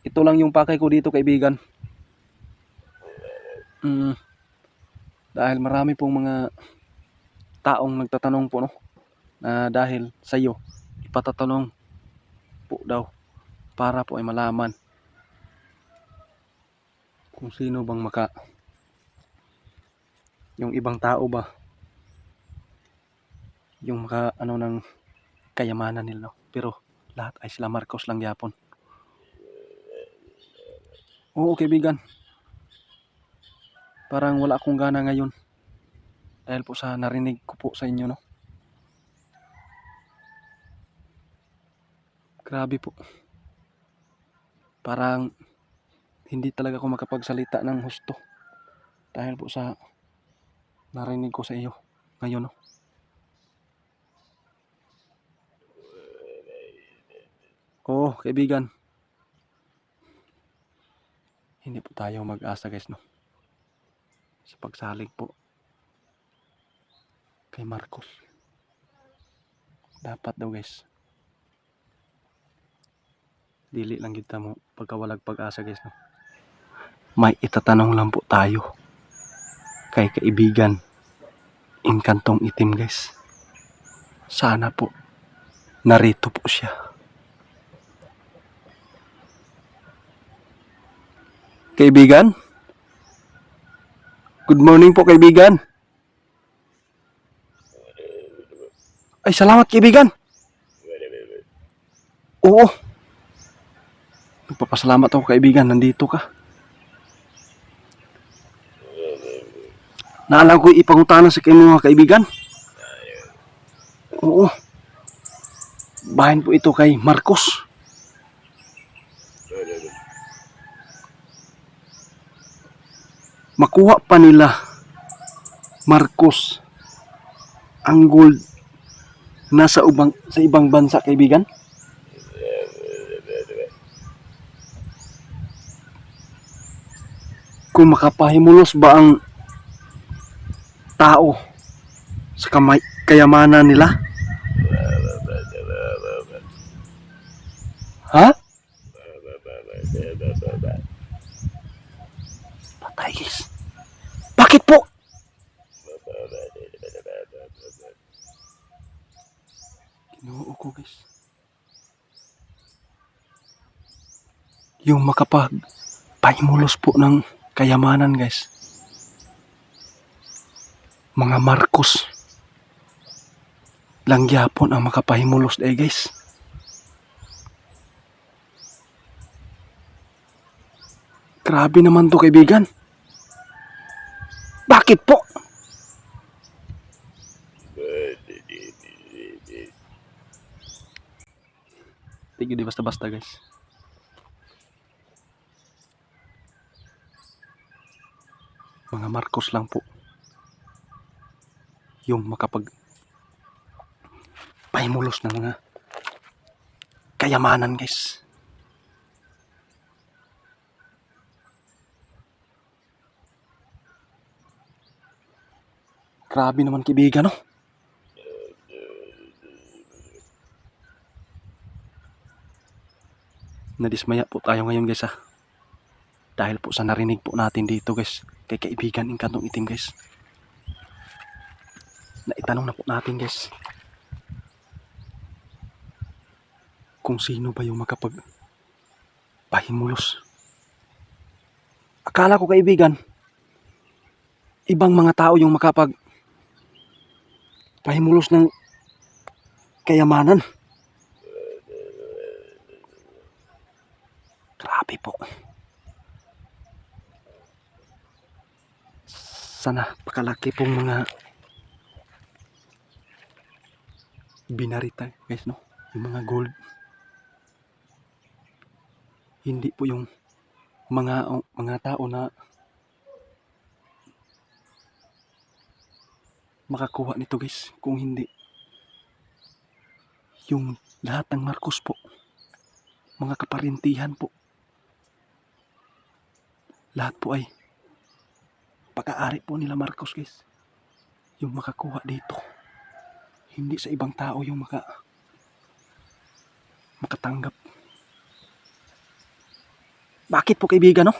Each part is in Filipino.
ito lang yung pakay ko dito kaibigan. Dahil marami pong mga taong nagtatanong po, no, na dahil sa iyo ipatatanong po daw para po ay malaman kung sino bang yung ibang tao ba yung ng kayamanan nila, no? Pero lahat ay sila Marcos lang yapon. Oo kaibigan, parang wala akong gana ngayon dahil po sa narinig ko po sa inyo, no. Grabe po, parang hindi talaga ako makapagsalita ng husto dahil po sa narinig ko sa iyo ngayon, no. Oo kaibigan, hindi po tayo mag-asa guys, no, sa pagsalig po kay Marcos. Dapat daw guys, dili lang kita mo pagkawalag pag-asa guys, no. May itatanong lang po tayo kay kaibigan Inkantong Itim guys. Sana po narito po siya. Kaibigan? Good morning po kaibigan. Ay salamat kaibigan. Oo. Nagpapasalamat ako kaibigan, nandito ka. Naalam ko ipangutanan sa kanyo mga kaibigan. Oo. Bahin po ito kay Marcos. Makuha pa nila Marcos ang gold nasa ibang bansa kaibigan. Kung makapahimulos ba ang tao sa kayamanan nila? Ha? Patay guys. Bakit po? Ginoo ko guys. Yung makapagpahimulos po ng kayamanan guys. Mga Marcos lang gyapon ang makapahimulos day guys. Grabe naman to kaibigan. Bakit po? Tigil di basta-basta guys. Mga Marcos lang po yung makapagpahimulos ng mga kayamanan guys. Grabe naman kaibigan, no? Nadismaya po tayo ngayon guys, ha? Dahil po sa narinig po natin dito guys kay kaibigan Inkantong Itim guys. Naitanong na po natin guys kung sino ba yung makapagpahimulos. Akala ko kaibigan ibang mga tao yung makapagpahimulos ng kayamanan. Grabe po. Sana pakalaki pong mga binarita guys, no, yung mga gold. Hindi po yung mga tao na makakuha nito guys, kung hindi yung lahat ng Marcos po, mga kaparintihan po, lahat po ay pag-aari po nila Marcos guys, yung makakuha dito. Hindi sa ibang tao yung makatanggap. Bakit po kaibigan, no?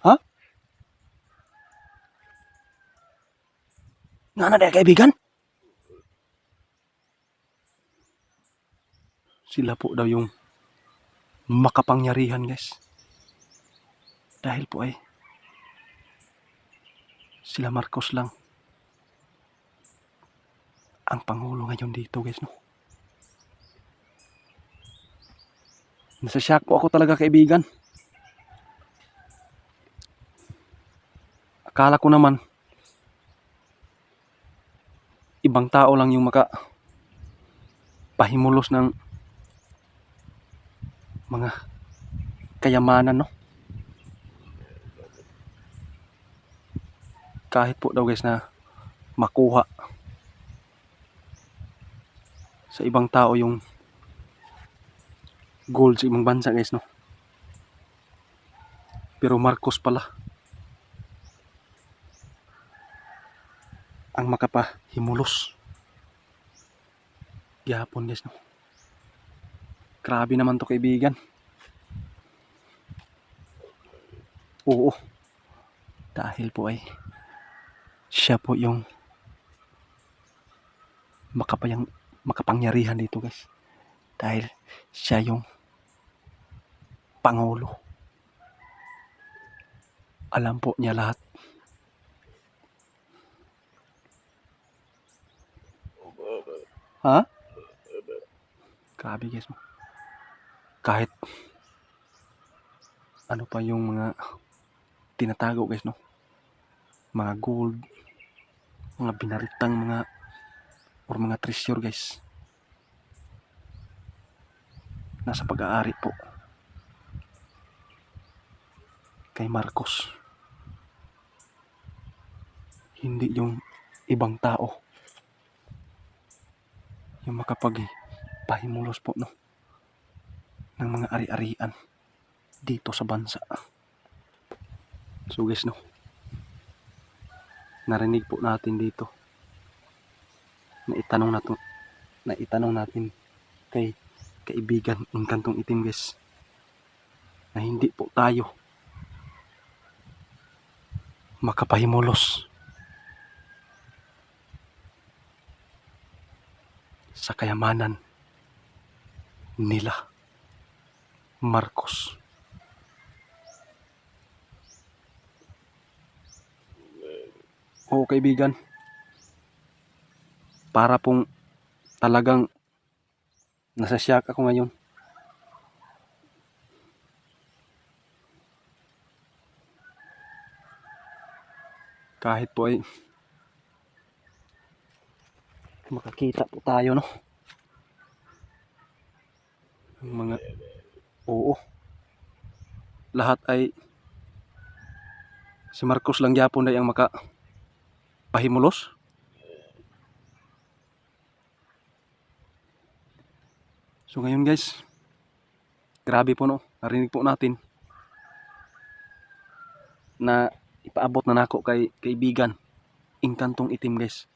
Ha? Nga na dahil kaibigan? Sila po daw yung makapangyarihan, guys. Dahil po ay sila Marcos lang ang pangulo ngayon dito, guys, no? Nasashock po ako talaga, kaibigan. Akala ko naman ibang tao lang yung pahimulos ng mga kayamanan, no? Kahit po daw, guys, na makuha sa ibang tao yung gold sa ibang bansa, guys, no? Pero Marcos pala ang makapahimulos. Gihapon, guys, no? Grabe naman to, kaibigan. Oo. Dahil po ay siya po yung makapangyarihan dito, guys. Dahil siya yung pangulo. Alam po niya lahat. Ha? Grabe, guys, no? Kahit ano pa yung mga tinatago, guys, no? Mga gold, mga binaritang mga treasure, guys. Nasa pag-aari po kay Marcos. Hindi yung ibang tao yung makapagpahimulos po, no, ng mga ari-arian dito sa bansa. So, guys, no, narinig po natin dito na itanong natin kay kaibigan Engkantong Itim, guys, na hindi po tayo makapahimulos sa kayamanan nila Marcos. Oo, kaibigan, para pong talagang nasasyak ako ngayon. Kahit po ay makakita po tayo, no, ng mga, oo, lahat ay si Marcos lang yapon na yung makapahimulos. So ngayon, guys, grabe po, no, narinig po natin na ipaabot na nako kay kaibigan Engkantong Itim, guys,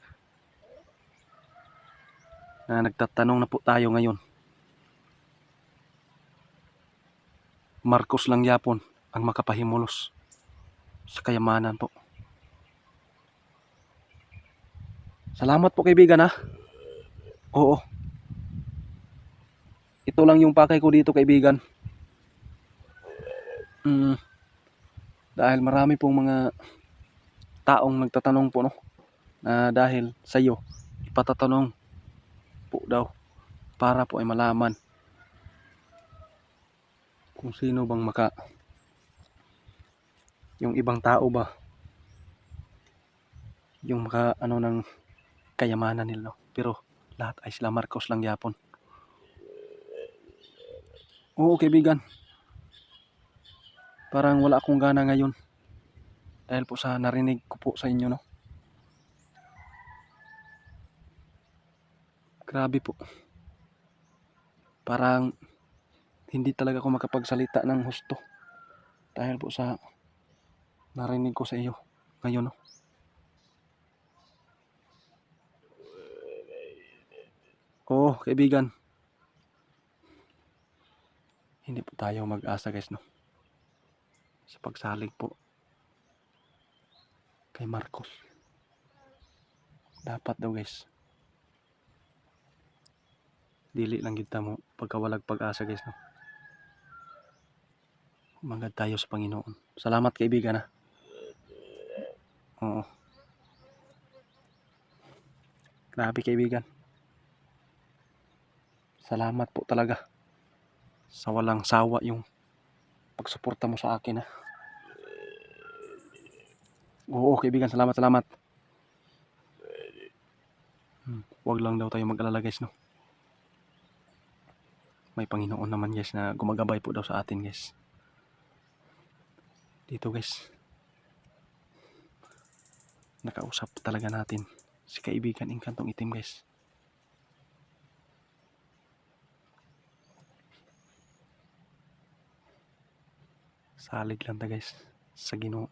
na nagtatanong na po tayo ngayon. Marcos lang yapon ang makapahimulos sa kayamanan po. Salamat po, kaibigan, ha. Oo. Ito lang yung pakay ko dito, kaibigan. Dahil marami pong mga taong nagtatanong po, no, na dahil sa iyo ipatatanong po daw para po ay malaman kung sino bang yung ibang tao ba yung ano ng kayamanan nila, no? Pero lahat ay sila Marcos lang yapon. Oo, kaibigan, parang wala akong gana ngayon dahil po sa narinig ko po sa inyo, no. Grabe po, parang hindi talaga ako makapagsalita ng husto dahil po sa narinig ko sa iyo ngayon, no. Oo, kaibigan. Hindi po tayo mag-asa guys, no? Sa pagsalig po kay Marcos. Dapat daw guys. Dili lang kita mo pagkawalag pag-asa guys, no? Umangad tayo sa Panginoon. Salamat kaibigan ha. Oo. Grabe kaibigan. Salamat po talaga. Sa walang sawa yung pagsuporta mo sa akin ha. Oo kaibigan, salamat. Huwag lang daw tayo mag-alala guys, no? May Panginoon naman guys na gumagabay po daw sa atin guys. Dito guys. Nakausap talaga natin si kaibigan Inkantong Itim guys. Salig lang ta guys sa Ginoo.